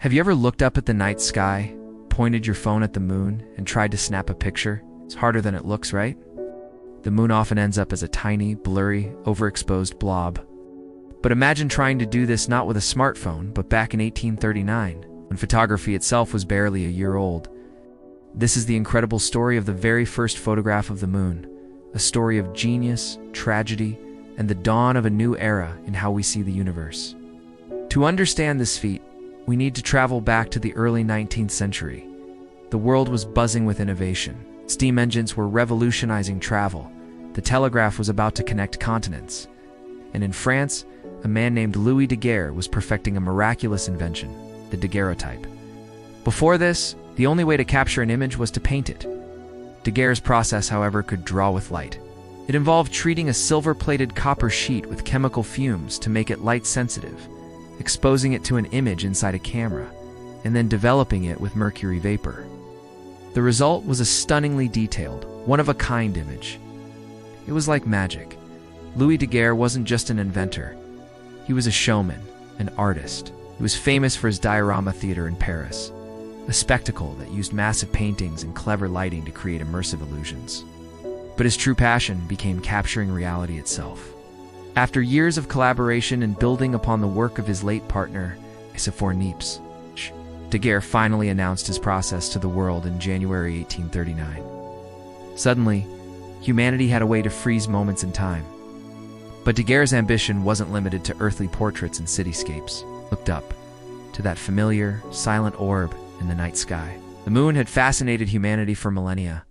Have you ever looked up at the night sky, pointed your phone at the moon, and tried to snap a picture? It's harder than it looks, right? The moon often ends up as a tiny, blurry, overexposed blob. But imagine trying to do this not with a smartphone, but back in 1839, when photography itself was barely a year old. This is the incredible story of the very first photograph of the moon, a story of genius, tragedy, and the dawn of a new era in how we see the universe. To understand this feat, we need to travel back to the early 19th century. The world was buzzing with innovation. Steam engines were revolutionizing travel. The telegraph was about to connect continents. And in France, a man named Louis Daguerre was perfecting a miraculous invention, the daguerreotype. Before this, the only way to capture an image was to paint it. Daguerre's process, however, could draw with light. It involved treating a silver-plated copper sheet with chemical fumes to make it light-sensitive, exposing it to an image inside a camera, and then developing it with mercury vapor. The result was a stunningly detailed, one-of-a-kind image. It was like magic. Louis Daguerre wasn't just an inventor. He was a showman, an artist. He was famous for his diorama theater in Paris, a spectacle that used massive paintings and clever lighting to create immersive illusions. But his true passion became capturing reality itself. After years of collaboration and building upon the work of his late partner, Niepce, Daguerre finally announced his process to the world in January 1839. Suddenly, humanity had a way to freeze moments in time. But Daguerre's ambition wasn't limited to earthly portraits and cityscapes. Looked up to that familiar, silent orb in the night sky. The moon had fascinated humanity for millennia.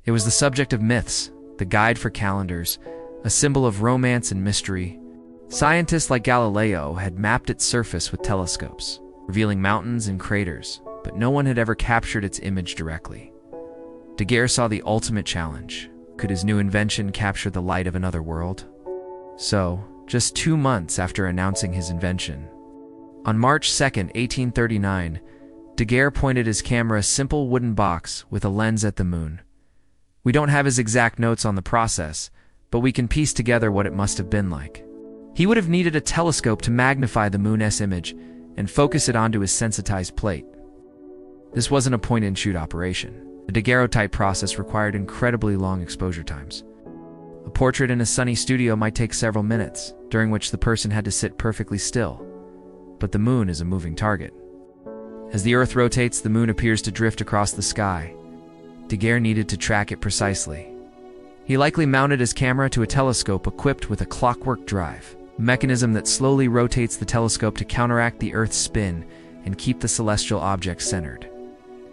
It was the subject of myths, the guide for calendars, a symbol of romance and mystery. Scientists like Galileo had mapped its surface with telescopes, revealing mountains and craters, but no one had ever captured its image directly. Daguerre saw the ultimate challenge. Could his new invention capture the light of another world? So, just 2 months after announcing his invention, on March 2, 1839, Daguerre pointed his camera, a simple wooden box with a lens, at the moon. We don't have his exact notes on the process, but we can piece together what it must have been like. He would have needed a telescope to magnify the moon's image and focus it onto his sensitized plate. This wasn't a point-and-shoot operation. The daguerreotype process required incredibly long exposure times. A portrait in a sunny studio might take several minutes, during which the person had to sit perfectly still. But the moon is a moving target. As the Earth rotates, the moon appears to drift across the sky. Daguerre needed to track it precisely. He likely mounted his camera to a telescope equipped with a clockwork drive, a mechanism that slowly rotates the telescope to counteract the Earth's spin and keep the celestial object centered.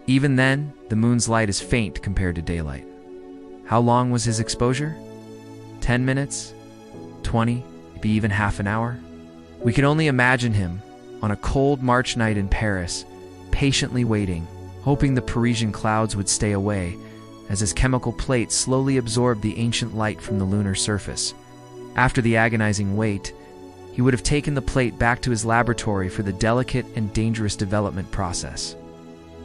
Even then, the moon's light is faint compared to daylight. How long was his exposure? 10 minutes? 20? Maybe even half an hour? We can only imagine him, on a cold March night in Paris, patiently waiting, hoping the Parisian clouds would stay away, as his chemical plate slowly absorbed the ancient light from the lunar surface. After the agonizing wait, he would have taken the plate back to his laboratory for the delicate and dangerous development process.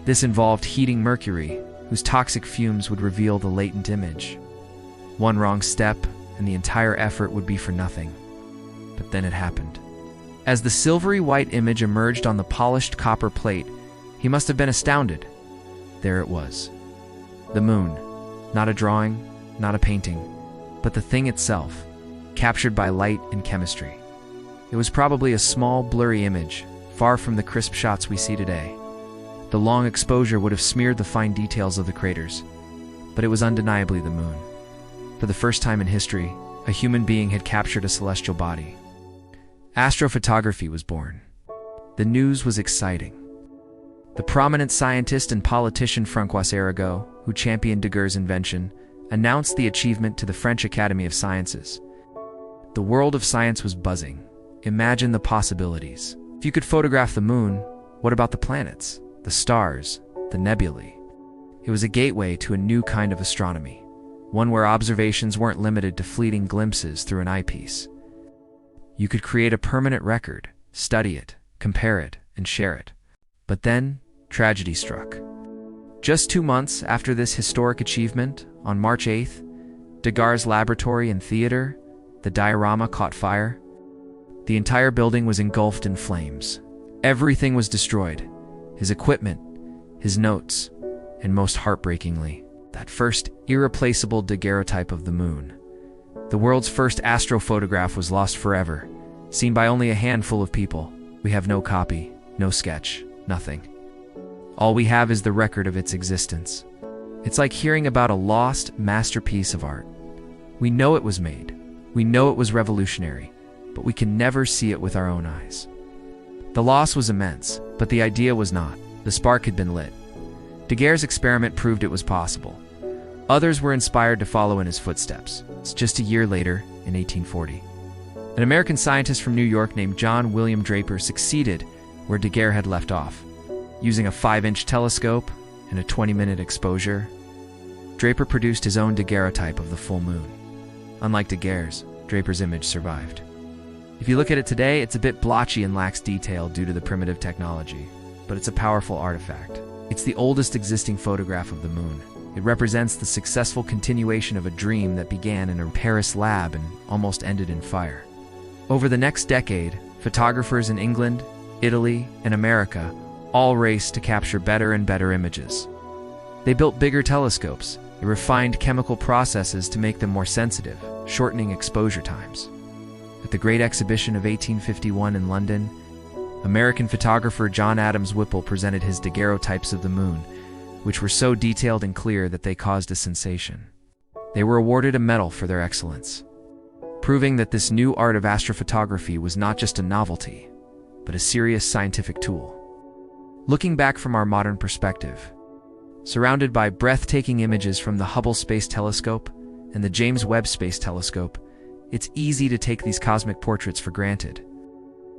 This involved heating mercury, whose toxic fumes would reveal the latent image. One wrong step, and the entire effort would be for nothing. But then it happened. As the silvery white image emerged on the polished copper plate, he must have been astounded. There it was. The moon. Not a drawing, not a painting, but the thing itself, captured by light and chemistry. It was probably a small, blurry image, far from the crisp shots we see today. The long exposure would have smeared the fine details of the craters, but it was undeniably the moon. For the first time in history, a human being had captured a celestial body. Astrophotography was born. The news was exciting. The prominent scientist and politician François Arago, who championed Daguerre's invention, announced the achievement to the French Academy of Sciences. The world of science was buzzing. Imagine the possibilities. If you could photograph the moon, what about the planets, the stars, the nebulae? It was a gateway to a new kind of astronomy, one where observations weren't limited to fleeting glimpses through an eyepiece. You could create a permanent record, study it, compare it, and share it. But then, tragedy struck. Just 2 months after this historic achievement, on March 8th, Daguerre's laboratory and theater, the diorama, caught fire. The entire building was engulfed in flames. Everything was destroyed. his equipment, his notes, and most heartbreakingly, that first irreplaceable daguerreotype of the moon. The world's first astrophotograph was lost forever, seen by only a handful of people. We have no copy, no sketch, nothing. All we have is the record of its existence. It's like hearing about a lost masterpiece of art. We know it was made, we know it was revolutionary, but we can never see it with our own eyes. The loss was immense, but the idea was not. The spark had been lit. Daguerre's experiment proved it was possible. Others were inspired to follow in his footsteps. Just a year later, in 1840, an American scientist from New York named John William Draper succeeded where Daguerre had left off. Using a 5-inch telescope and a 20-minute exposure, Draper produced his own daguerreotype of the full moon. Unlike Daguerre's, Draper's image survived. If you look at it today, it's a bit blotchy and lacks detail due to the primitive technology, but it's a powerful artifact. It's the oldest existing photograph of the moon. It represents the successful continuation of a dream that began in a Paris lab and almost ended in fire. Over the next decade, photographers in England, Italy, and America all raced to capture better and better images. They built bigger telescopes. They refined chemical processes to make them more sensitive, shortening exposure times. At the Great Exhibition of 1851 in London, American photographer John Adams Whipple presented his daguerreotypes of the moon, which were so detailed and clear that they caused a sensation. They were awarded a medal for their excellence, proving that this new art of astrophotography was not just a novelty, but a serious scientific tool. Looking back from our modern perspective, surrounded by breathtaking images from the Hubble Space Telescope and the James Webb Space Telescope, it's easy to take these cosmic portraits for granted.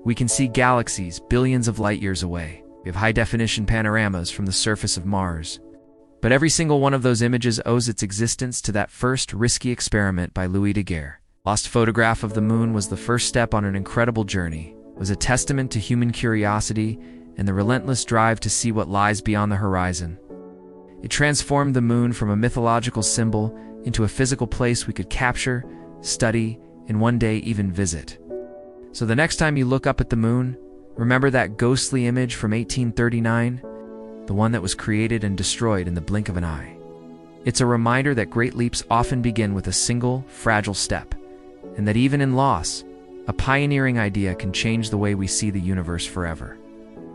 We can see galaxies billions of light years away. We have high-definition panoramas from the surface of Mars. But every single one of those images owes its existence to that first risky experiment by Louis Daguerre. Lost photograph of the moon was the first step on an incredible journey. It was a testament to human curiosity and the relentless drive to see what lies beyond the horizon. It transformed the moon from a mythological symbol into a physical place we could capture, study, and one day even visit. So the next time you look up at the moon, remember that ghostly image from 1839, the one that was created and destroyed in the blink of an eye. It's a reminder that great leaps often begin with a single, fragile step, and that even in loss, a pioneering idea can change the way we see the universe forever.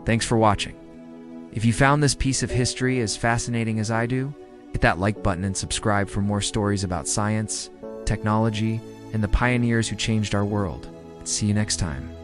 Thanks for watching. If you found this piece of history as fascinating as I do, hit that like button and subscribe for more stories about science, technology, and the pioneers who changed our world. See you next time.